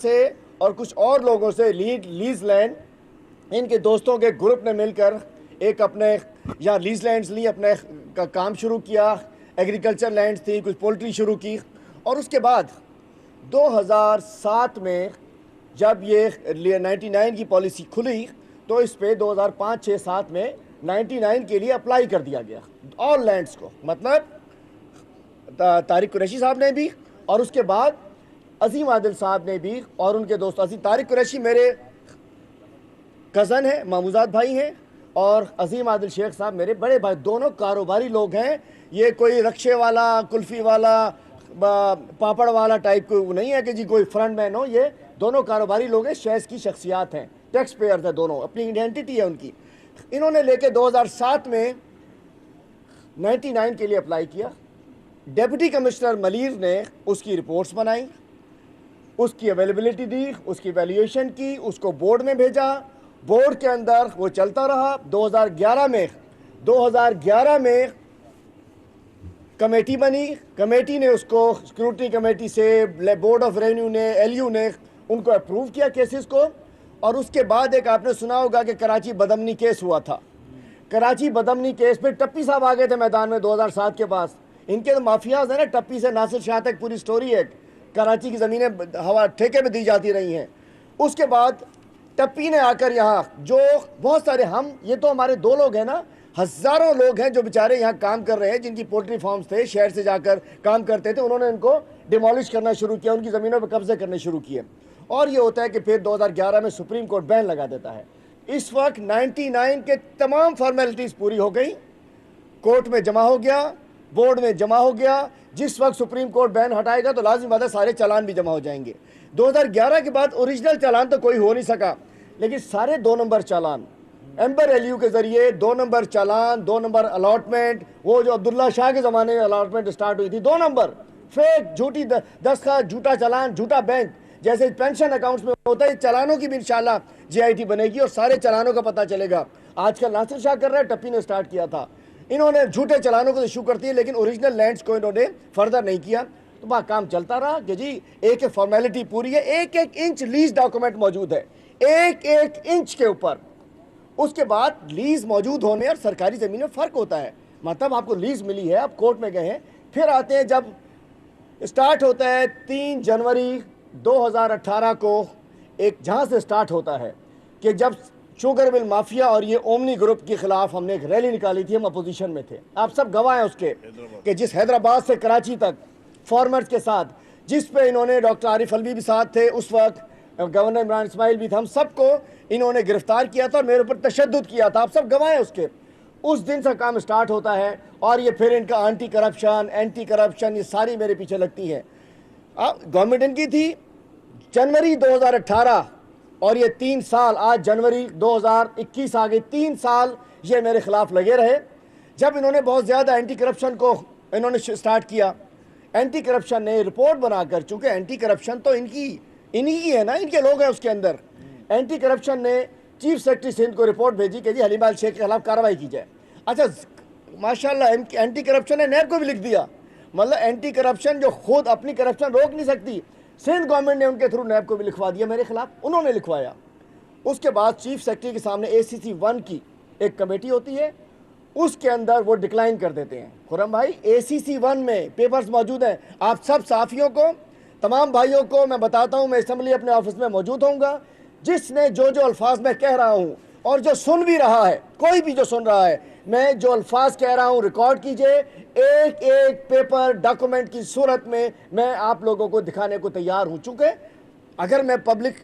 سے اور کچھ اور لوگوں سے لیز لینڈ ان کے دوستوں کے گروپ نے مل کر ایک اپنے یا لیز لینڈز لی، اپنے کام شروع کیا، ایگریکلچر لینڈز تھی، کچھ پولٹری شروع کی. اور اس کے بعد 2007 میں جب یہ 99 کی پالیسی کھلی تو اس پہ 2005 6 7 میں 99 کے لیے اپلائی کر دیا گیا آل لینڈز کو. مطلب طارق قریشی صاحب نے بھی اور اس کے بعد عظیم عادل صاحب نے بھی اور ان کے دوست. طارق قریشی میرے کزن ہیں، ماموزاد بھائی ہیں، اور عظیم عادل شیخ صاحب میرے بڑے بھائی. دونوں کاروباری لوگ ہیں. یہ کوئی رکشے والا، کلفی والا، پاپڑ والا ٹائپ کو نہیں ہے کہ جی کوئی فرنٹ مین ہو. یہ دونوں کاروباری لوگ ہیں، شیز کی شخصیات ہیں، ٹیکس پیئرز ہیں دونوں، اپنی آئیڈینٹی ہے ان کی. انہوں نے لے کے 2007 میں 99 کے لیے اپلائی کیا. ڈیپٹی کمشنر ملیر نے اس کی رپورٹس بنائی، اس کی اویلیبلٹی دی، اس کی ویلیویشن کی، اس کو بورڈ میں بھیجا. بورڈ کے اندر وہ چلتا رہا. 2011 میں کمیٹی بنی. کمیٹی نے اس کو سیکیورٹی کمیٹی سے، بورڈ آف ریونیو نے، ایل یو نے ان کو اپروو کیا کیسز کو. اور اس کے بعد ایک آپ نے سنا ہوگا کہ کراچی بدامنی کیس ہوا تھا. کراچی بدامنی کیس پہ ٹپی صاحب آ گئے تھے میدان میں 2007 کے پاس. ان کے تو مافیاز ہیں نا، ٹپی سے ناصر شاہ تک پوری سٹوری ہے. کراچی کی زمینیں ہوا ٹھیکے پہ دی جاتی رہی ہیں. اس کے بعد ٹپی نے آ کر یہاں جو بہت سارے یہ تو ہمارے دو لوگ ہیں نا، ہزاروں لوگ ہیں جو بیچارے یہاں کام کر رہے ہیں، جن کی پولٹری فارمز تھے، شہر سے جا کر کام کرتے تھے. انہوں نے ان کو ڈیمالش کرنا شروع کیا، ان کی زمینوں پہ قبضے کرنے شروع کیے. اور یہ ہوتا ہے کہ پھر 2011 میں سپریم کورٹ بین لگا دیتا ہے. اس وقت 99 کے تمام فارمیلٹیز پوری ہو گئی، کورٹ میں جمع ہو گیا، بورڈ میں جمع ہو گیا. جس وقت سپریم کورٹ بین ہٹائے گا تو لازم بات ہے سارے چالان بھی جمع ہو جائیں گے. 2011 کے بعد اوریجنل چالان تو کوئی ہو نہیں سکا، لیکن سارے 2 نمبر چالان ایمبر ایلیو کے ذریعے 2 نمبر چالان، 2 نمبر الاٹمنٹ، وہ جو عبداللہ شاہ کے زمانے میں الاٹمنٹ سٹارٹ ہوئی تھی، 2 نمبر فیک، جھوٹی دستخط، جھوٹا چالان، جھوٹا بینک، جیسے پینشن اکاؤنٹس میں ہوتا ہے. چالانوں کی بھی انشاءاللہ جی آئی ٹی بنے گی اور سارے چالانوں کا پتہ چلے گا. آج کل ناصر شاہ کر رہا ہے، ٹپی نے سٹارٹ کیا تھا. انہوں نے جھوٹے چالانوں کو ایشو کرتی ہے، لیکن اوریجنل لینڈز کو انہوں نے فردر نہیں کیا. تو وہاں کام چلتا رہا کہ جی ایک فارمیلٹی پوری ہے. ایک انچ لیز ڈاکومنٹ موجود ہے، ایک انچ کے اوپر. اس کے بعد لیز موجود ہونے اور سرکاری زمین میں فرق ہوتا ہے. مطلب آپ کو لیز ملی ہے، آپ کورٹ میں گئے ہیں. پھر آتے ہیں جب اسٹارٹ ہوتا ہے 3 جنوری 2018 کو، ایک جہاں سے اسٹارٹ ہوتا ہے کہ جب شوگر مل مافیا اور یہ اومنی گروپ کے خلاف ہم نے ایک ریلی نکالی تھی. ہم اپوزیشن میں تھے، آپ سب گواہ ہیں اس کے، کہ جس حیدرآباد سے کراچی تک فارمرز کے ساتھ، جس پہ انہوں نے ڈاکٹر عارف الوی بھی ساتھ تھے اس وقت، گورنر عمران اسماعیل بھی تھا، ہم سب کو انہوں نے گرفتار کیا تھا اور میرے اوپر تشدد کیا تھا. آپ سب گواہ ہیں اس کے. اس دن سے کام سٹارٹ ہوتا ہے اور یہ پھر ان کا اینٹی کرپشن یہ ساری میرے پیچھے لگتی ہے. گورنمنٹ ان کی تھی جنوری 2018 اور یہ 3 سال، آج جنوری 2021 آ گئی، 3 سال یہ میرے خلاف لگے رہے. جب انہوں نے بہت زیادہ اینٹی کرپشن کو انہوں نے سٹارٹ کیا، اینٹی کرپشن نے رپورٹ بنا کر، چونکہ اینٹی کرپشن تو انہی کی ہے نا، ان کے لوگ ہیں اس کے اندر. اینٹی کرپشن نے چیف سیکرٹری سندھ کو رپورٹ بھیجی کہ جی حلیمہ شیخ کے خلاف کارروائی کی جائے. اچھا ماشاءاللہ اینٹی کرپشن نے نیب کو بھی لکھ دیا. مطلب اینٹی کرپشن جو خود اپنی کرپشن روک نہیں سکتی، سندھ گورنمنٹ نے ان کے تھرو نیب کو بھی لکھوا دیا میرے خلاف. انہوں نے لکھوایا. اس کے بعد چیف سیکرٹری کے سامنے ACC 1 کی ایک کمیٹی ہوتی ہے، اس کے اندر وہ ڈکلائن کر دیتے ہیں. خرم بھائی ACC 1 میں پیپرز موجود ہیں. آپ سب صحافیوں کو، تمام بھائیوں کو میں بتاتا ہوں، میں اسمبلی اپنے آفس میں موجود ہوں گا. جس نے جو الفاظ میں کہہ رہا ہوں اور جو سن بھی رہا ہے، کوئی بھی جو سن رہا ہے، میں جو الفاظ کہہ رہا ہوں ریکارڈ کیجئے. ایک پیپر ڈاکومنٹ کی صورت میں آپ لوگوں کو دکھانے کو تیار ہوں. چونکہ اگر میں پبلک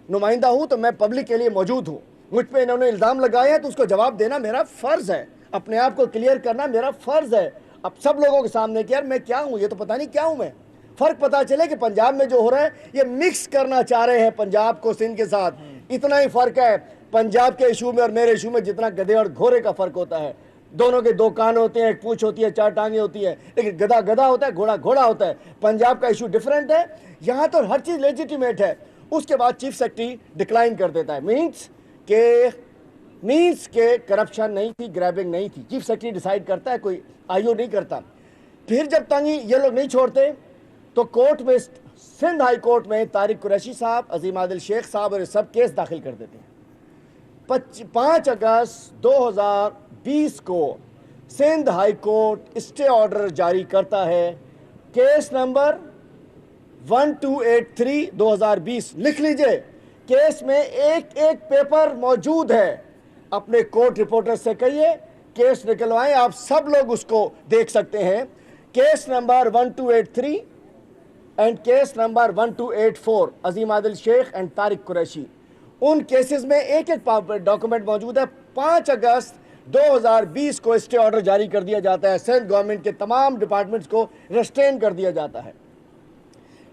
نمائندہ ہوں تو میں پبلک کے لیے موجود ہوں. مجھ پہ انہوں نے الزام لگایا تو اس کو جواب دینا میرا فرض ہے، اپنے آپ کو کلیئر کرنا میرا فرض ہے. اب سب لوگوں کے سامنے کہ یار میں کیا ہوں، یہ تو پتہ نہیں کیا ہوں میں. فرق پتہ چلے کہ پنجاب میں جو ہو رہا ہے یہ مکس کرنا چاہ رہے ہیں پنجاب کو سندھ کے ساتھ. اتنا ہی فرق ہے پنجاب کے ایشو میں اور میرے ایشو میں، جتنا گدھے اور گھوڑے کا فرق ہوتا ہے. دونوں کے 2 کان ہوتے ہیں، ایک پونچھ ہوتی ہے، 4 ٹانگیں ہوتی ہیں، لیکن گدھا گدھا ہوتا ہے، گھوڑا گھوڑا ہوتا ہے. پنجاب کا ایشو ڈیفرنٹ ہے، یہاں تو ہر چیز لیجیٹیمیٹ ہے. اس کے بعد چیف سیکرٹری ڈکلائن کر دیتا ہے. مینس کہ کرپشن نہیں تھی، گریبنگ نہیں تھی. چیف سیکرٹری ڈیسائیڈ کرتا ہے، کوئی آئیو نہیں کرتا. پھر جب تنگی یہ لوگ نہیں چھوڑتے تو کورٹ میں سندھ ہائی کورٹ میں طارق قریشی صاحب، عظیم عادل شیخ صاحب اور یہ سب کیس داخل کر دیتے ہیں۔ 5 اگست 2020 کو Sindh high court stay order جاری کرتا ہے، کیس نمبر 1283 2020 لکھ لیجئے۔ کیس میں ایک ایک پیپر موجود ہے، اپنے کورٹ رپورٹر سے کہیے کیس نکلوائیں، آپ سب لوگ اس کو دیکھ سکتے ہیں۔ Case number 1283 and case number 1284 Azeem Adil Sheikh and Tariq Qureshi, in cases میں ایک ایک ڈاکومنٹ موجود ہے۔ 5 اگست 2020 کو اسٹے آرڈر جاری کر دیا جاتا ہے، سندھ گورنمنٹ کے تمام ڈپارٹمنٹس کو ریسٹرین کر دیا جاتا ہے۔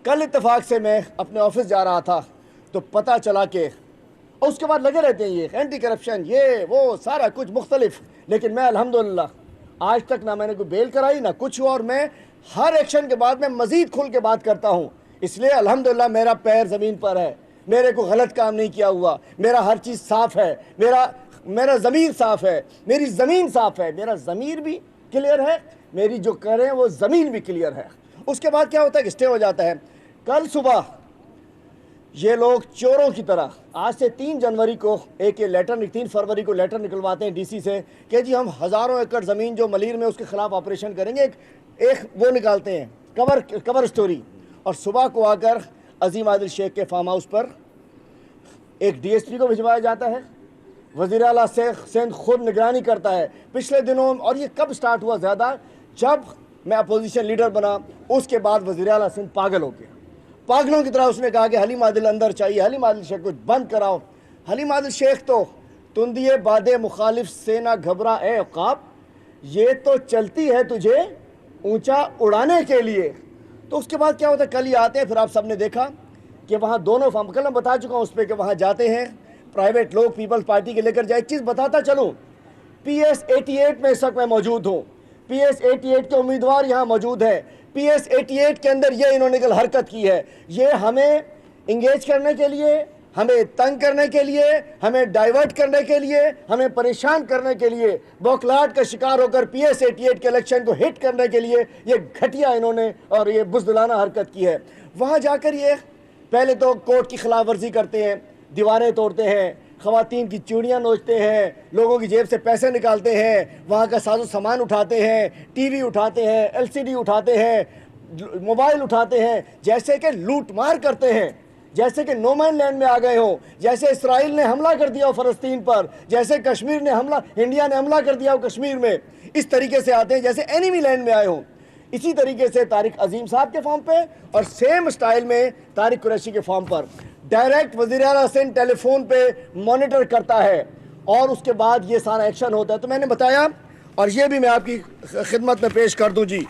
کل اتفاق سے میں اپنے آفس جا رہا تھا تو پتہ چلا کہ اس کے بعد لگے رہتے ہیں یہ اینٹی کرپشن، یہ وہ سارا کچھ مختلف، لیکن میں الحمدللہ آج تک نہ میں نے کوئی بیل کرائی نہ کچھ ہوا، اور میں ہر ایکشن کے بعد میں مزید کھل کے بات کرتا ہوں، اس لیے الحمدللہ میرا پیر زمین پر ہے، میرے کو غلط کام نہیں کیا ہوا، میرا ہر چیز صاف ہے، میرا ضمیر صاف ہے، میری زمین صاف ہے، میرا ضمیر بھی کلیئر ہے، میری جو کریں وہ زمین بھی کلیئر ہے۔ اس کے بعد کیا ہوتا ہے کہ اسٹے ہو جاتا ہے۔ کل صبح یہ لوگ چوروں کی طرح آج سے 3 جنوری کو 3 فروری کو لیٹر نکلواتے ہیں ڈی سی سے کہ جی ہم ہزاروں ایکڑ زمین جو ملیر میں اس کے خلاف آپریشن کریں گے، ایک وہ نکالتے ہیں کور سٹوری، اور صبح کو آ کر عظیم عادل شیخ کے فارم ہاؤس پر ایک ڈی ایس پی کو بھجوایا جاتا ہے، وزیر اعلیٰ سندھ خود نگرانی کرتا ہے۔ پچھلے دنوں، اور یہ کب سٹارٹ ہوا زیادہ، جب میں اپوزیشن لیڈر بنا اس کے بعد وزیر اعلیٰ سندھ پاگل ہو گیا، پاگلوں کی طرح اس نے کہا کہ حلیم عادل اندر چاہیے، حلیم عادل شیخ کو بند کراؤ۔ حلیم عادل شیخ تو تندیے باد مخالف سے نہ گھبرا اے عقاب، یہ تو چلتی ہے تجھے اونچا اڑانے کے لیے۔ تو اس کے بعد کیا ہوتا ہے، کل ہی آتے ہیں، پھر آپ سب نے دیکھا کہ وہاں دونوں فارم، کل میں بتا چکا ہوں اس پہ کہ وہاں جاتے ہیں پرائیویٹ لوگ پیپلز پارٹی کے لے کر جائے۔ ایک چیز بتاتا چلوں، پی ایس 88 میں اس وقت میں موجود ہوں، پی ایس 88 کے امیدوار یہاں موجود ہے۔ پی ایس 88 کے اندر یہ انہوں نے کل حرکت کی ہے، یہ ہمیں انگیج کرنے کے لیے، ہمیں تنگ کرنے کے لیے، ہمیں ڈائیورٹ کرنے کے لیے، ہمیں پریشان کرنے کے لیے، بوکلاٹ کا شکار ہو کر پی ایس 88 کے الیکشن کو ہٹ کرنے کے لیے یہ گھٹیا انہوں نے اور یہ بزدلانہ حرکت کی ہے۔ وہاں جا کر یہ پہلے تو کورٹ کی خلاف ورزی کرتے ہیں، دیواریں توڑتے ہیں، خواتین کی چوڑیاں نوچتے ہیں، لوگوں کی جیب سے پیسے نکالتے ہیں، وہاں کا ساز و سامان اٹھاتے ہیں، ٹی وی اٹھاتے ہیں، ایل سی ڈی اٹھاتے ہیں، موبائل اٹھاتے ہیں، جیسے کہ لوٹ مار کرتے ہیں، جیسے کہ نو مین لینڈ میں آ گئے ہوں، جیسے اسرائیل نے حملہ کر دیا ہو فلسطین پر، جیسے کشمیر نے انڈیا نے حملہ کر دیا ہو کشمیر میں، اس طریقے سے آتے ہیں جیسے اینیمی لینڈ میں آئے ہوں۔ اسی طریقے سے طارق عظیم صاحب کے فارم پہ اور سیم سٹائل میں طارق قریشی کے فارم پر ڈائریکٹ وزیر اعلیٰ سندھ ٹیلی فون پہ مانیٹر کرتا ہے، اور اس کے بعد یہ سارا ایکشن ہوتا ہے۔ تو میں نے بتایا، اور یہ بھی میں آپ کی خدمت میں پیش کر دوں جی،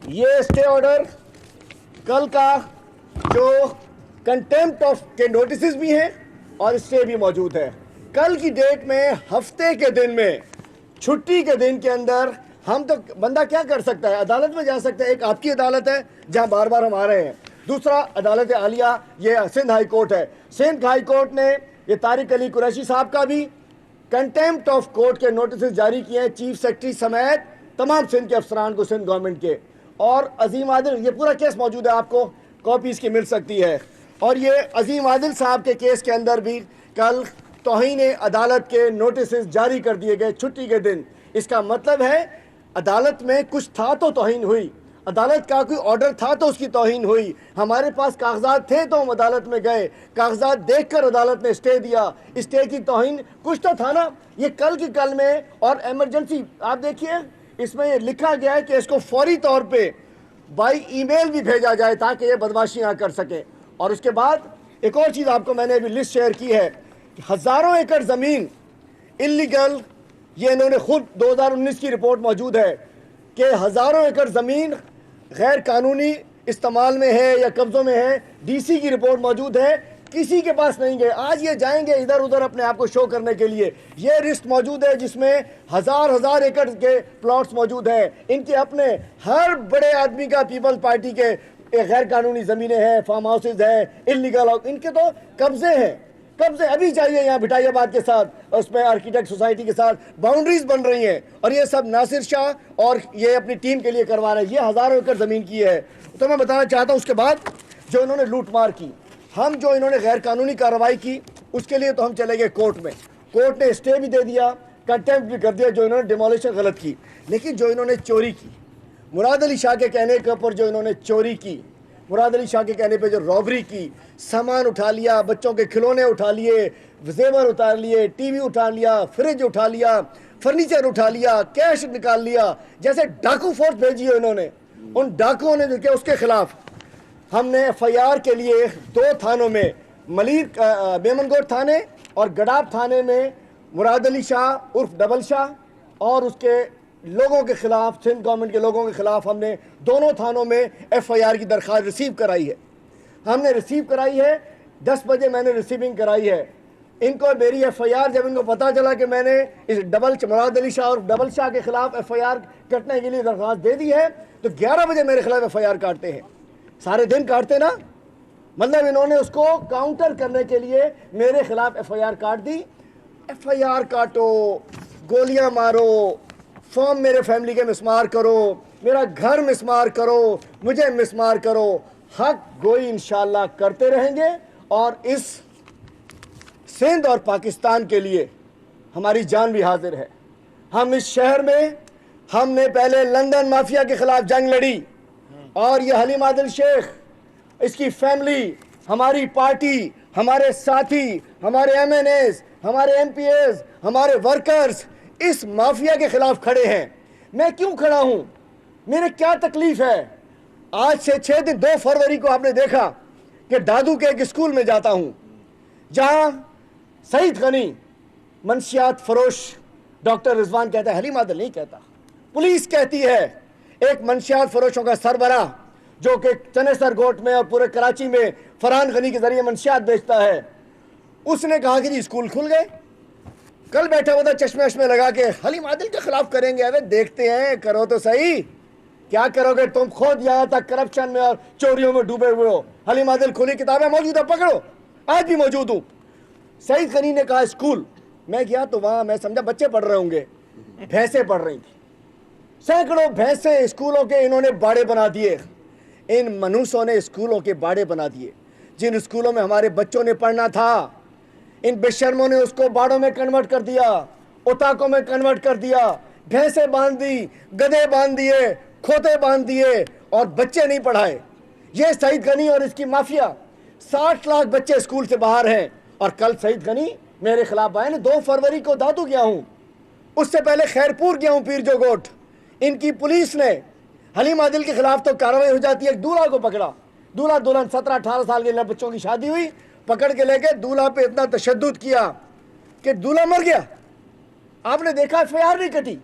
یہ اسٹے آرڈر کل کا جو کنٹیمپٹ آف کے نوٹسز بھی ہیں اور اسٹے بھی موجود ہے۔ کل کی ڈیٹ میں ہفتے کے دن میں چھٹی کے دن کے اندر ہم تو بندہ کیا کر سکتا ہے، عدالت میں جا سکتا ہے۔ ایک آپ کی عدالت ہے جہاں بار بار ہم آ رہے ہیں، دوسرا عدالت عالیہ یہ سندھ ہائی کورٹ ہے۔ سندھ ہائی کورٹ نے یہ طارق علی قریشی صاحب کا بھی کنٹیمپٹ آف کورٹ کے نوٹسز جاری کیے ہیں، چیف سیکرٹری سمیت تمام سندھ کے افسران کو، سندھ گورنمنٹ کے، اور عظیم عادل، یہ پورا کیس موجود ہے، آپ کو کاپیز کی مل سکتی ہے۔ اور یہ عظیم عادل صاحب کے کیس کے اندر بھی کل توہین عدالت کے نوٹسز جاری کر دیے گئے چھٹی کے دن۔ اس کا مطلب ہے عدالت میں کچھ تھا تو توہین ہوئی، عدالت کا کوئی آرڈر تھا تو اس کی توہین ہوئی، ہمارے پاس کاغذات تھے تو ہم عدالت میں گئے، کاغذات دیکھ کر عدالت نے اسٹے دیا، اسٹے کی توہین کچھ تو تھا نا۔ یہ کل کی کل میں، اور ایمرجنسی آپ دیکھیے اس میں یہ لکھا گیا ہے کہ اس کو فوری طور پہ بائی ای میل بھی بھیجا جائے تاکہ یہ بدماشیاں کر سکیں۔ اور اس کے بعد ایک اور چیز آپ کو میں نے ابھی لسٹ شیئر کی ہے، ہزاروں ایکڑ زمین انلیگل، یہ انہوں نے خود 2019 کی رپورٹ موجود ہے کہ ہزاروں ایکڑ زمین غیر قانونی استعمال میں ہے یا قبضوں میں ہے، ڈی سی کی رپورٹ موجود ہے، کسی کے پاس نہیں گئے۔ آج یہ جائیں گے ادھر ادھر اپنے آپ کو شو کرنے کے لیے۔ یہ لسٹ موجود ہے جس میں ہزار ایکڑ کے پلاٹس موجود ہیں، ان کے اپنے ہر بڑے آدمی کا پیپلز پارٹی کے غیر قانونی زمینیں ہیں، فارم ہاؤسز ہیں، انلیگل، ان کے تو قبضے ہیں۔ قبضے ابھی چاہیے یہاں بھٹائی آباد کے ساتھ، اس میں آرکیٹیکٹ سوسائٹی کے ساتھ باؤنڈریز بن رہی ہیں، اور یہ سب ناصر شاہ اور یہ اپنی ٹیم کے لیے کروا رہے ہیں. یہ ہزاروں ایکڑ زمین کی ہے. تو میں بتانا چاہتا ہوں اس کے بعد جو انہوں نے لوٹ مار کی، ہم جو انہوں نے غیر قانونی کارروائی کی اس کے لیے تو ہم چلے گئے کورٹ میں. کورٹ نے اسٹے بھی دے دیا، کنٹیمپٹ بھی کر دیا جو انہوں نے ڈیمولیشن غلط کی. لیکن جو انہوں نے چوری کی، مراد علی شاہ کے کہنے کے اوپر جو انہوں نے چوری کی، مراد علی شاہ کے کہنے پہ جو رابری کی، سامان اٹھا لیا، بچوں کے کھلونے اٹھا لیے، زیور اٹھا لیے، ٹی وی اٹھا لیا، فریج اٹھا لیا، فرنیچر اٹھا لیا، کیش نکال لیا، جیسے ڈاکو فورس بھیجی ہے انہوں نے. ان ڈاکوؤں نے جو کیا اس کے خلاف ہم نے ایف آئی آر کے لیے 2 تھانوں میں، ملیر بیمن گوٹ تھانے اور گڈاب تھانے میں مراد علی شاہ عرف ڈبل شاہ اور اس کے لوگوں کے خلاف، سندھ گورنمنٹ کے لوگوں کے خلاف ہم نے دونوں تھانوں میں ایف آئی آر کی درخواست ریسیو کرائی ہے. ہم نے ریسیو کرائی ہے 10 بجے میں نے ریسیونگ کرائی ہے. ان کو میری ایف آئی آر جب ان کو پتا چلا کہ میں نے اس مراد علی شاہ اور ڈبل شاہ کے خلاف ایف آئی آر کٹنے کے لیے درخواست دے دی ہے تو 11 بجے میرے خلاف ایف آئی آر کاٹتے ہیں. سارے دن کاٹتے نا، مطلب انہوں نے اس کو کاؤنٹر کرنے کے لیے میرے خلاف ایف آئی آر کاٹ دی. ایف آئی آر کاٹو، گولیاں مارو، فارم میرے فیملی کے مسمار کرو، میرا گھر مسمار کرو، مجھے مسمار کرو، حق گوئی انشاءاللہ کرتے رہیں گے. اور اس سندھ اور پاکستان کے لیے ہماری جان بھی حاضر ہے. ہم اس شہر میں ہم نے پہلے لندن مافیا کے خلاف جنگ لڑی، اور یہ حلیم عادل شیخ، اس کی فیملی، ہماری پارٹی، ہمارے ساتھی، ہمارے ایم این ایز، ہمارے ایم پی ایز، ہمارے ورکرز اس مافیا کے خلاف کھڑے ہیں. میں کیوں کھڑا ہوں؟ میرے کیا تکلیف ہے؟ آج سے 6 دن 2 فروری کو آپ نے دیکھا کہ دادو کے ایک اسکول میں جاتا ہوں جہاں سعید غنی منشیات فروش ڈاکٹر رضوان کہتا ہے، حلیم عادل نہیں کہتا، پولیس کہتی ہے. ایک منشیات فروشوں کا سربراہ جو کہ چنے سر گوٹ میں اور پورے کراچی میں فرحان غنی کے ذریعے منشیات بیچتا ہے، اس نے کہا کہ جی اسکول کھل گئے. کل بیٹھا ہوا تھا چشمے لگا کے حلیم عادل کے خلاف کریں گے. ارے دیکھتے ہیں، کرو تو صحیح. کیا کرو گے تم؟ خود یہاں تک کرپشن میں اور چوریوں میں ڈوبے ہوئے ہو. حلیم عادل کھلی کتابیں موجود ہے، پکڑو. آج بھی موجود ہوں. سعید غنی نے کہا اسکول. میں گیا تو وہاں میں سمجھا بچے پڑھ رہے ہوں گے، بھینسیں پڑھ رہی تھیں. سینکڑوں بھینسیں اسکولوں کے انہوں نے باڑے بنا دیے. ان منوسوں نے اسکولوں کے باڑے بنا دیے. جن اسکولوں میں ہمارے بچوں نے پڑھنا تھا، ان بے شرموں نے اس کو باڑوں میں کنورٹ کر دیا، اتاکوں میں کنورٹ کر دیا. بھینسیں باندھ دی، گدھے باندھ دیے، کھوتے باندھ دیے، اور بچے نہیں پڑھائے. یہ سعید غنی اور اس کی مافیا. 60 لاکھ بچے اسکول سے باہر ہیں. اور کل سعید غنی میرے خلاف آئے. 2 فروری کو دادو گیا ہوں، اس سے پہلے خیرپور گیا ہوں، پیر جو گوٹ. ان کی پولیس نے حلیم عادل کے خلاف تو کارروائی ہو جاتی ہے. ایک دولہا کو پکڑا، دولہا دلہن 17-18 سال کے بچوں کی شادی ہوئی، پکڑ کے لے کے دولہا پہ اتنا تشدد کیا کہ دولہا مر گیا. آپ نے دیکھا ایف آئی آر نہیں کٹی.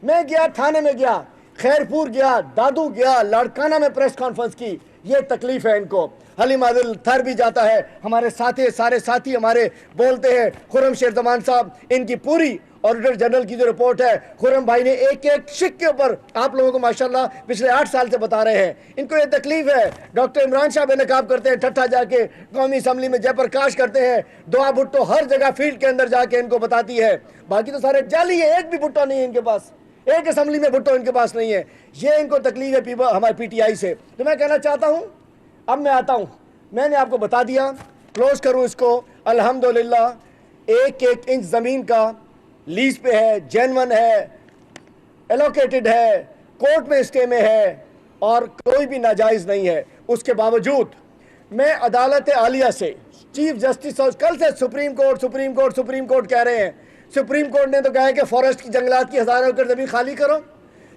میں گیا تھانے میں، گیا خیرپور، گیا دادو، گیا لاڑکانہ میں پریس کانفرنس کی. یہ تکلیف ہے ان کو. حلیم عادل تھر بھی جاتا ہے. ہمارے سارے ساتھی ہمارے بولتے ہیں. خرم شیر زمان صاحب، ان کی پوری آڈیٹر جنرل کی جو رپورٹ ہے، خرم بھائی نے ایک شک کے اوپر آپ لوگوں کو ماشاءاللہ پچھلے 8 سال سے بتا رہے ہیں. ان کو یہ تکلیف ہے. ڈاکٹر عمران شاہ بے نقاب کرتے ہیں، ٹھٹھا جا کے قومی اسمبلی میں جے پرکاش کرتے ہیں. دعا بھٹو ہر جگہ فیلڈ کے اندر جا کے ان کو بتاتی ہے. باقی تو سارے جعلی ہے. ایک بھی بھٹو نہیں ہے ان کے پاس، ایک اسمبلی میں بھٹو ان کے پاس نہیں ہے. یہ ان کو تکلیف ہے ہمارے پی ٹی آئی سے. تو میں کہنا چاہتا ہوں، اب میں آتا ہوں. میں نے آپ کو بتا دیا، کلوز کروں اس کو. الحمدللہ 1 انچ زمین کا لیز پہ ہے، جینون ہے، ایلوکیٹڈ ہے، کورٹ میں اسٹے میں ہے، اور کوئی بھی ناجائز نہیں ہے. اس کے باوجود میں عدالت عالیہ سے، چیف جسٹس، اور کل سے سپریم کورٹ کہہ رہے ہیں. سپریم کورٹ نے تو کہا ہے کہ فارسٹ کی جنگلات کی 1000 ایکڑ زمین خالی کرو.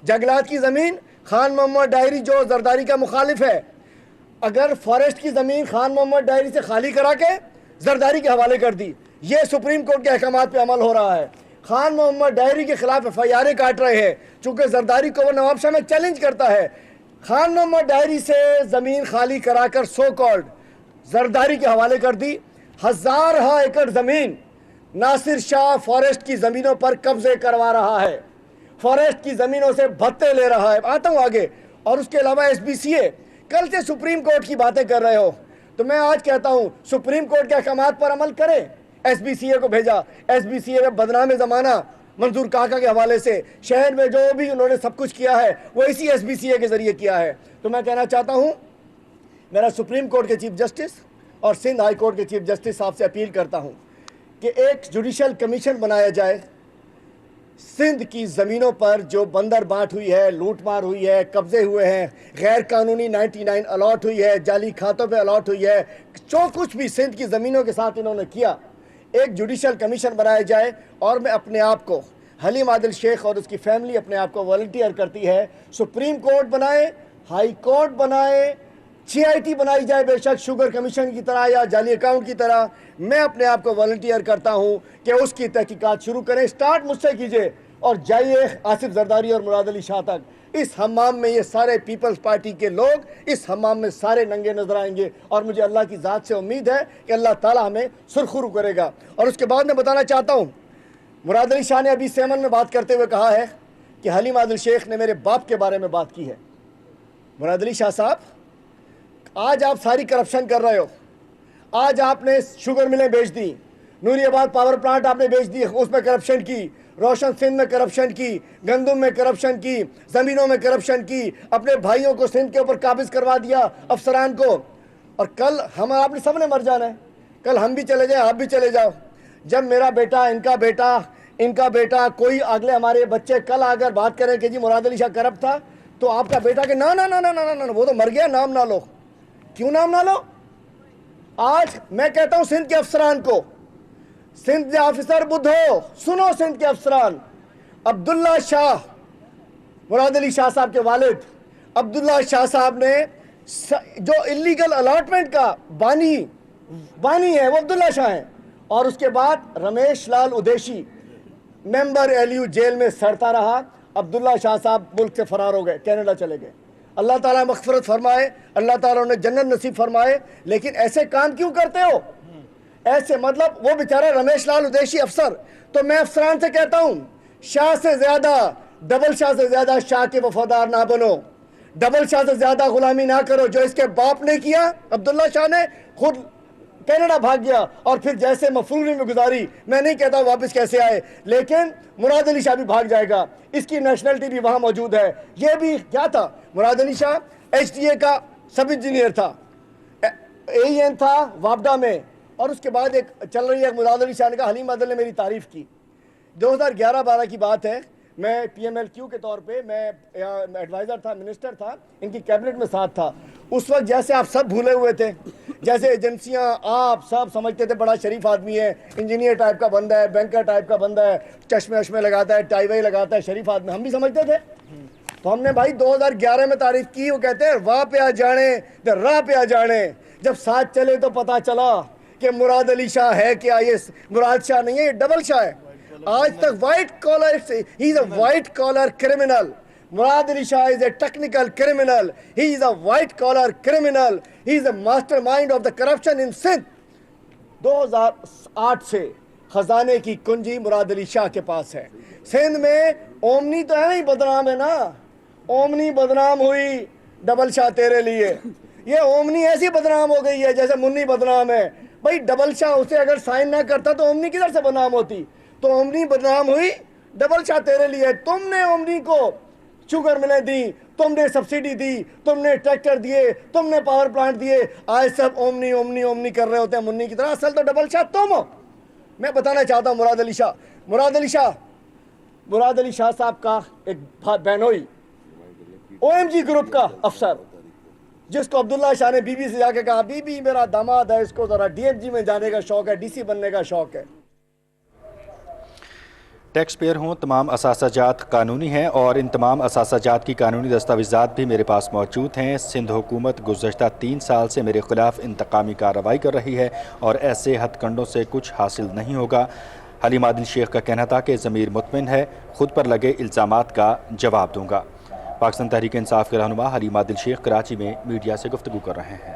جنگلات کی زمین خان محمد ڈائری جو زرداری کا مخالف ہے، اگر فارسٹ کی زمین خان محمد ڈائری سے خالی کرا کے زرداری کے حوالے کر دی، یہ سپریم کورٹ کے احکامات پہ عمل ہو رہا ہے. خان محمد ڈائری کے خلاف ایف آئی آریں کاٹ رہے ہیں چونکہ زرداری کو وہ نواب شاہ میں چیلنج کرتا ہے. خان محمد ڈائری سے زمین خالی کرا کر سو کالڈ زرداری کے حوالے کر دی. 1000 ایکڑ زمین ناصر شاہ فارسٹ کی زمینوں پر قبضے کروا رہا ہے، فارسٹ کی زمینوں سے بھتے لے رہا ہے. آتا ہوں آگے. اور اس کے علاوہ ایس بی سی اے، کل سے سپریم کورٹ کی باتیں کر رہے ہو، تو میں آج کہتا ہوں سپریم کورٹ کے احکامات پر عمل کریں. SBCA کو بھیجا, SBCA میں بدنام زمانہ منظور کاکا کے حوالے سے شہر میں جو بھی انہوں نے سب کچھ کیا ہے وہ اسی SBCA کے ذریعے کیا ہے. تو میں کہنا چاہتا ہوں, میرا سپریم کورٹ کے چیف جسٹس اور سندھ ہائی کورٹ کے چیف جسٹس صاحب سے اپیل کرتا ہوں کہ ایک جوڈیشل کمیشن بنایا جائے. سندھ کی زمینوں پر جو بندر بانٹ ہوئی ہے, لوٹ مار ہوئی ہے, قبضے ہوئے ہیں, غیر قانونی 99 الاٹ ہوئی ہے, جعلی کھاتوں پہ الاٹ ہوئی ہے, جو کچھ بھی سندھ کی زمینوں کے ساتھ انہوں نے کیا, ایک جوڈیشل کمیشن بنایا جائے. اور میں اپنے آپ کو, حلیم عادل شیخ اور اس کی فیملی اپنے آپ کو والنٹیئر کرتی ہے, سپریم کورٹ بنائے, ہائی کورٹ بنائے, CIT بنائی جائے بے شک شوگر کمیشن کی طرح یا جعلی اکاؤنٹ کی طرح. میں اپنے آپ کو والنٹیئر کرتا ہوں کہ اس کی تحقیقات شروع کریں. سٹارٹ مجھ سے کیجئے اور جائیے آصف زرداری اور مراد علی شاہ تک. اس حمام میں یہ سارے پیپلز پارٹی کے لوگ اس حمام میں سارے ننگے نظر آئیں گے, اور مجھے اللہ کی ذات سے امید ہے کہ اللہ تعالیٰ ہمیں سرخرو کرے گا. اور اس کے بعد میں بتانا چاہتا ہوں, مراد علی شاہ نے ابھی سیمن میں بات کرتے ہوئے کہا ہے کہ حلیم عادل شیخ نے میرے باپ کے بارے میں بات کی ہے. مراد علی شاہ صاحب, آج آپ ساری کرپشن کر رہے ہو. آج آپ نے شوگر ملیں بیچ دی, نوری آباد پاور پلانٹ آپ نے بیچ دی, اس میں کرپشن کی, روشن سندھ میں کرپشن کی, گندم میں کرپشن کی, زمینوں میں کرپشن کی, اپنے بھائیوں کو سندھ کے اوپر قابض کروا دیا, افسران کو. اور کل ہم آپ نے سب نے مر جانا ہے, کل ہم بھی چلے جائیں, آپ بھی چلے جاؤ. جب میرا بیٹا, ان کا بیٹا, کوئی اگلے ہمارے بچے کل اگر بات کریں کہ جی مراد علی شاہ کرپٹ تھا, تو آپ کا بیٹا کہ نا نا نا نا نا نا وہ تو مر گیا, نام نہ لو. کیوں نام نہ لو؟ آج میں کہتا ہوں سندھ کے افسران کو, سندھ کے آفیسر بدھو, سنو سندھ کے افسران, عبداللہ شاہ, مراد علی شاہ صاحب کے والد عبداللہ شاہ صاحب نے جو اللیگل الاٹمنٹ کا بانی ہے وہ عبداللہ شاہ ہیں. اور اس کے بعد رمیش لال ادیشی ممبر LU جیل میں سڑتا رہا. عبداللہ شاہ صاحب ملک سے فرار ہو گئے, کینیڈا چلے گئے. اللہ تعالیٰ مغفرت فرمائے, اللہ تعالیٰ انہیں جنت نصیب فرمائے. لیکن ایسے کام کیوں کرتے ہو؟ ایسے مطلب وہ بیچارہ رمیش لال ادیشی افسر. تو میں افسران سے کہتا ہوں, شاہ سے زیادہ, ڈبل شاہ سے زیادہ شاہ کے وفادار نہ بنو, ڈبل شاہ سے زیادہ غلامی نہ کرو. جو اس کے باپ نے کیا, عبداللہ شاہ نے خود کینیڈا بھاگ گیا اور پھر جیسے مفروضی میں گزاری, میں نہیں کہتا واپس کیسے آئے, لیکن مراد علی شاہ بھی بھاگ جائے گا, اس کی نیشنلٹی بھی وہاں موجود ہے. یہ بھی کیا تھا, مراد علی شاہ HTA کا سب انجینئر تھا, AEN تھا وابڈا میں. اور اس کے بعد ایک چل رہی ہے, مراد علی شاہ نے کہا, حلیم عادل نے میری تعریف کی. 2011-12 کی بات ہے, میں PMLQ کے طور پہ میں ایڈوائزر تھا, منسٹر تھا, ان کی کیبنٹ میں ساتھ تھا. اس وقت جیسے آپ سب بھولے ہوئے تھے, جیسے ایجنسیاں آپ سب سمجھتے تھے بڑا شریف آدمی ہے, انجینئر ٹائپ کا بندہ ہے, بینکر ٹائپ کا بندہ ہے, چشمے وشمے لگاتا ہے, ٹائی وائی لگاتا ہے, شریف آدمی, ہم بھی سمجھتے تھے. تو ہم نے بھائی 2011 میں تعریف کی. وہ کہتے ہیں واہ پہ آ جانے راہ پہ آ جانے, جب ساتھ چلے تو پتا چلا کہ مراد علی شاہ ہے کیا. یہ مراد شاہ نہیں ہے, یہ ڈبل شاہ ہے. آج تک white collar, he is a white collar criminal. Murad Ali Shah is a technical criminal. He is a white collar criminal. He is a mastermind of the corruption in Sindh. 2008 سے خزانے کی کنجی مراد علی شاہ کے پاس ہے. سندھ میں اومنی تو ہے نہیں, بدنام ہے نا. اومنی بدنام ہوئی, ڈبل شاہ تیرے لیے. یہ اومنی ایسی بدنام ہو گئی ہے جیسے منی بدنام ہے. بھائی ڈبل شاہ اسے اگر سائن نہ کرتا تو اومنی کدھر سے بدنام ہوتی. تو اومنی بدنام ہوئی, ڈبل شاہ تیرے لیے. تم نے اومنی کو شوگر ملیں دی, تم نے سبسیڈی دی, تم نے ٹریکٹر دیے, تم نے پاور پلانٹ دیے. آج سب اومنی اومنی اومنی کر رہے ہوتے ہیں منی کی طرح. اصل تو ڈبل شاہ تم ہو. میں بتانا چاہتا ہوں مراد علی شاہ صاحب کا ایک بہنوئی OMG گروپ کا افسر, جس کو عبداللہ شاہ نے بی بی سے جا کے کہا, بی بی میرا داماد ہے, اس کو ذرا DMG میں جانے کا شوق ہے, DC بننے کا شوق ہے. ٹیکس پیئر ہوں, تمام اثاثہ جات قانونی ہیں اور ان تمام اثاثہ جات کی قانونی دستاویزات بھی میرے پاس موجود ہیں. سندھ حکومت گزشتہ 3 سال سے میرے خلاف انتقامی کارروائی کر رہی ہے اور ایسے ہتھ کنڈوں سے کچھ حاصل نہیں ہوگا. حلیم عادل شیخ کا کہنا تھا کہ ضمیر مطمئن ہے, خود پر لگے الزامات کا جواب دوں گا. پاکستان تحریک انصاف کے رہنما حلیم عادل شیخ کراچی میں میڈیا سے گفتگو کر رہے ہیں.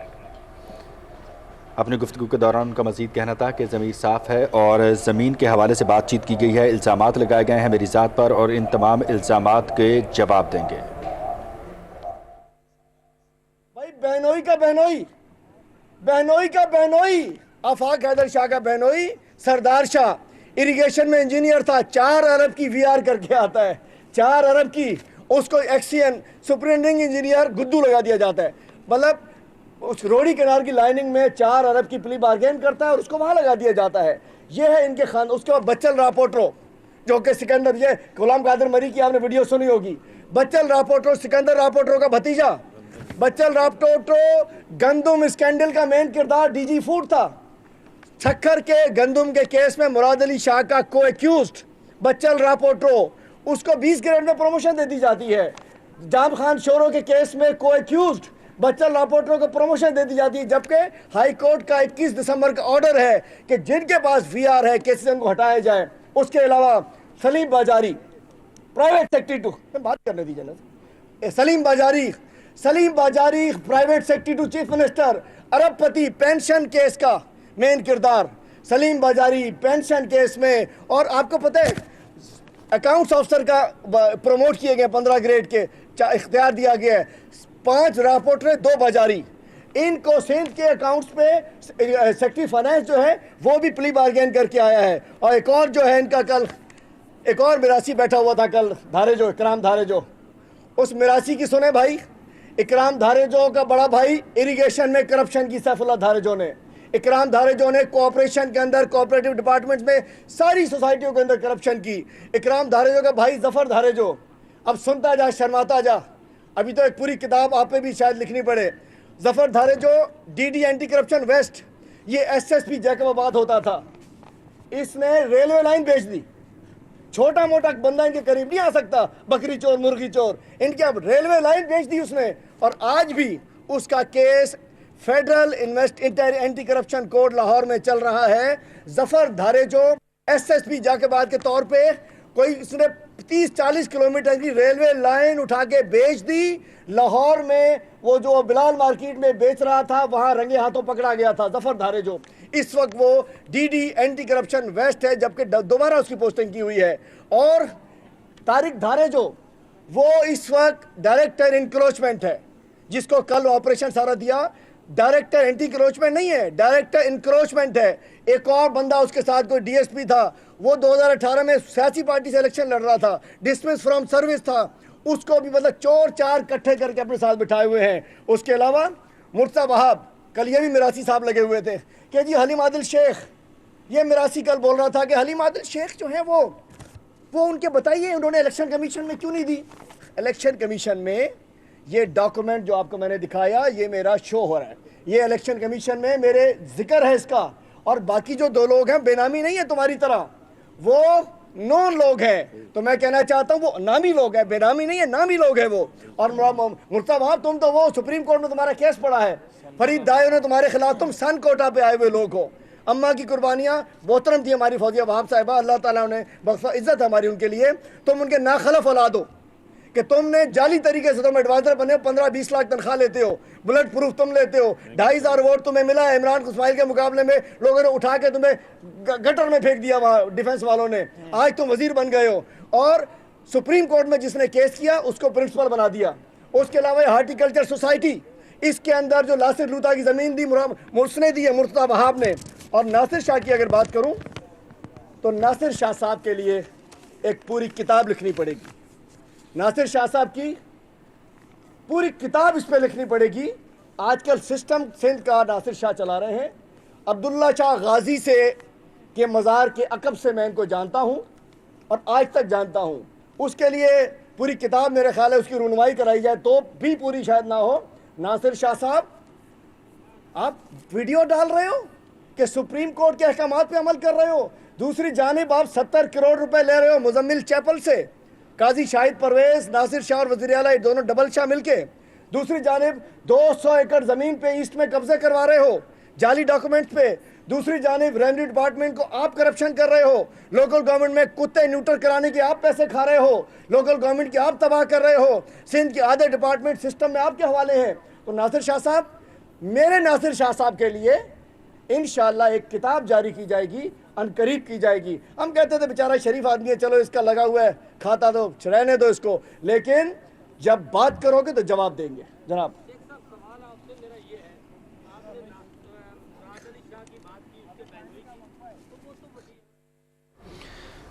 اپنی گفتگو کے دوران ان کا مزید کہنا تھا کہ ضمیر صاف ہے اور زمین کے حوالے سے بات چیت کی گئی ہے. الزامات لگائے گئے ہیں میری ذات پر اور ان تمام الزامات کے جواب دیں گے. بھائی بہنوئی کا بہنوئی آفاق حیدر شاہ کا بہنوئی سردار شاہ اریگیشن میں انجینئر تھا, 4 ارب کی وی آر کر کے آتا ہے, 4 ارب کی, اس کو ایکسین سپرنٹینڈنگ انجینئر گدو لگا دیا جاتا ہے. مطلب اس روڈی کنار کی لائننگ میں 4 ارب کی پلی بارگین کرتا ہے اور اس کو وہاں لگا دیا جاتا ہے. یہ ہے ان کے خان. اس کے بعد بچل راپورٹرو, جو کہ سکندر, یہ غلام قادر مری کی آپ نے ویڈیو سنی ہوگی. بچل راپورٹرو سکندر راپورٹرو کا بھتیجا. بچل راپورٹرو گندم اسکینڈل کا مین کردار ڈی جی فوڈ تھا. چھکر کے گندم کے کیس میں مراد علی شاہ کا کو ایکیوزڈ بچل راپورٹرو, اس کو 20 گریڈ میں پروموشن دے دی جاتی ہے. جام خان شوروں کے کیس میں کو ایکیوزڈ بچل راپورٹروں کو پروموشن دے دی جاتی ہے, جبکہ ہائی کورٹ کا 21 دسمبر کا آرڈر ہے کہ جن کے پاس وی آر ہے کیسز ان کو ہٹائے جائیں. اس کے علاوہ Salim Bajari private secretary to, بات کرنے دیجیے نا, Salim Bajari private secretary to chief minister, ارب پتی, پینشن کیس کا مین کردار سلیم باجاری پینشن کیس میں. اور آپ کو پتہ ہے اکاؤنٹس آفیسر کا پروموٹ کیے گئے 15 گریڈ کے اختیار دیا گیا ہے. 5 راپورٹر 2 باجاری, ان کو سندھ کے اکاؤنٹس پہ سیکٹری فائنانس جو ہے وہ بھی پلی بارگین کر کے آیا ہے. اور ایک اور جو ہے ان کا, کل ایک اور میراثی بیٹھا ہوا تھا کل, دھارے جو, اکرام دھارے جو, اس میراثی کی سنیں بھائی. اکرام دھارے جو کا بڑا بھائی اریگیشن میں کرپشن کی سیف اللہ دھارے جو نے, اکرام دھارے جو نے کوآپریشن کے اندر کوآپریٹو ڈپارٹمنٹس میں ساری سوسائٹیوں کے اندر کرپشن کی. اکرام دھارے جو کا بھائی ظفر دھارے جو, اب سنتا جا شرماتا جا, ابھی تو ایک پوری کتاب آپ پہ بھی شاید لکھنی پڑے. ظفر دھارے جو D D anti corruption west, یہ S S P Jacobabad ہوتا تھا, اس نے ریلوے لائن بیچ دی. چھوٹا موٹا بندہ ان کے قریب نہیں آ سکتا, بکری چور مرغی چور, ان کے اب ریلوے لائن بیچ دی اس نے. اور آج بھی اس کا case federal anti corruption court Lahore میں چل رہا ہے. ظفر دھارے جو ایس ایس پی جیکب آباد کے طور پہ, کوئی اس نے 30-40 کلومیٹر کی ریلوے لائن اٹھا کے بیچ دی. لاہور میں وہ جو بلال مارکیٹ میں بیچ رہا تھا وہاں رنگے ہاتھوں پکڑا گیا تھا ظفر دھارے جو. اس وقت وہ D D anti corruption west ہے, جبکہ دوبارہ اس کی پوسٹنگ کی ہوئی ہے. اور طارق دھارے جو, وہ اس وقت ڈائریکٹر انکروچمنٹ ہے, جس کو کل آپریشن سارا دیا. ڈائریکٹر اینٹی انکروچمنٹ نہیں ہے, ڈائریکٹر انکروچمنٹ ہے. ایک اور بندہ اس کے ساتھ کوئی ڈی ایس پی تھا, وہ 2018 میں سیاسی پارٹی سے الیکشن لڑ رہا تھا, ڈسمس فرام سروس تھا, اس کو بھی مطلب چور 4 کٹھے کر کے اپنے ساتھ بٹھائے ہوئے ہیں. اس کے علاوہ مرتضی وہاب, کل یہ بھی میراثی صاحب لگے ہوئے تھے کہ جی حلیم عادل شیخ, یہ میراثی کل بول رہا تھا کہ حلیم عادل شیخ جو ہیں وہ ان کے بتائیے انہوں نے الیکشن کمیشن میں کیوں نہیں دی. الیکشن کمیشن میں یہ ڈاکومنٹ جو آپ کو میں نے دکھایا, یہ میرا شو ہو رہا ہے, یہ الیکشن کمیشن میں میرے ذکر ہے اس کا. اور باقی جو 2 لوگ ہیں بے نامی نہیں ہے تمہاری طرح, وہ نون لوگ ہیں. تو میں کہنا چاہتا ہوں وہ نامی لوگ ہیں, بے نامی نہیں ہے, نامی لوگ ہیں وہ. اور مرتضی وہاب, تم تو وہ سپریم کورٹ میں تمہارا کیس پڑا ہے, فرید دائیو نے تمہارے خلاف, تم سن کوٹا پہ آئے ہوئے لوگ ہو. اماں کی قربانیاں محترم تھی ہماری فوزیہ وہاب صاحبہ, اللہ تعالیٰ نے بخشا, عزت ہے ہماری ان کے لیے. تم ان کے ناخلف اولاد ہو کہ تم نے جعلی طریقے سے تم ایڈوائزر بنے ہو, 15-20 لاکھ تنخواہ لیتے ہو, بلٹ پروف تم لیتے ہو, 2,500 ووٹ تمہیں ملا ہے. عمران اسماعیل کے مقابلے میں لوگوں نے اٹھا کے تمہیں گٹر میں پھینک دیا وہاں ڈیفنس والوں نے. آج تم وزیر بن گئے ہو, اور سپریم کورٹ میں جس نے کیس کیا اس کو پرنسپل بنا دیا. اس کے علاوہ ہارٹی کلچر سوسائٹی, اس کے اندر جو ناصر لوتا کی زمین دی اس نے دی ہے مرتضی وہاب نے. اور ناصر شاہ کی اگر بات کروں تو ناصر شاہ صاحب کے لیے ایک پوری کتاب لکھنی پڑے گی. ناصر شاہ صاحب کی پوری کتاب اس پہ لکھنی پڑے گی. آج کل سسٹم سندھ کا ناصر شاہ چلا رہے ہیں. عبداللہ شاہ غازی سے کے مزار کے عقب سے میں ان کو جانتا ہوں اور آج تک جانتا ہوں. اس کے لیے پوری کتاب میرے خیال ہے اس کی رونمائی کرائی جائے تو بھی پوری شاید نہ ہو. ناصر شاہ صاحب, آپ ویڈیو ڈال رہے ہو کہ سپریم کورٹ کے احکامات پہ عمل کر رہے ہو, دوسری جانب آپ 70 کروڑ روپے لے رہے ہو مزمل چیپل سے, قاضی شاہد پرویز, ناصر شاہ اور وزیر اعلیٰ دونوں ڈبل شاہ مل کے. دوسری جانب 200 ایکڑ زمین پہ ایسٹ میں قبضے کروا رہے ہو جعلی ڈاکومنٹس پہ. دوسری جانب ریونیو ڈپارٹمنٹ کو آپ کرپشن کر رہے ہو, لوکل گورنمنٹ میں کتے نیوٹر کرانے کے آپ پیسے کھا رہے ہو, لوکل گورنمنٹ کی آپ تباہ کر رہے ہو, سندھ کے آدھے ڈپارٹمنٹ سسٹم میں آپ کے حوالے ہیں. تو ناصر شاہ صاحب, میرے ناصر شاہ صاحب کے لیے انشاءاللہ ایک کتاب جاری کی جائے گی, عنقریب کی جائے گی. ہم کہتے تھے بیچارہ شریف آدمی ہے, چلو اس کا لگا ہوا ہے, کھاتا تو رہنے دو اس کو, لیکن جب بات کرو گے تو جواب دیں گے. جناب سوال آپ سے میرا یہ ہے, آپ نے مراد علی شاہ کی بات کی, اس کے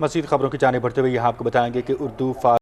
مزید خبروں کی جانب بڑھتے ہوئے یہاں آپ کو بتائیں گے کہ اردو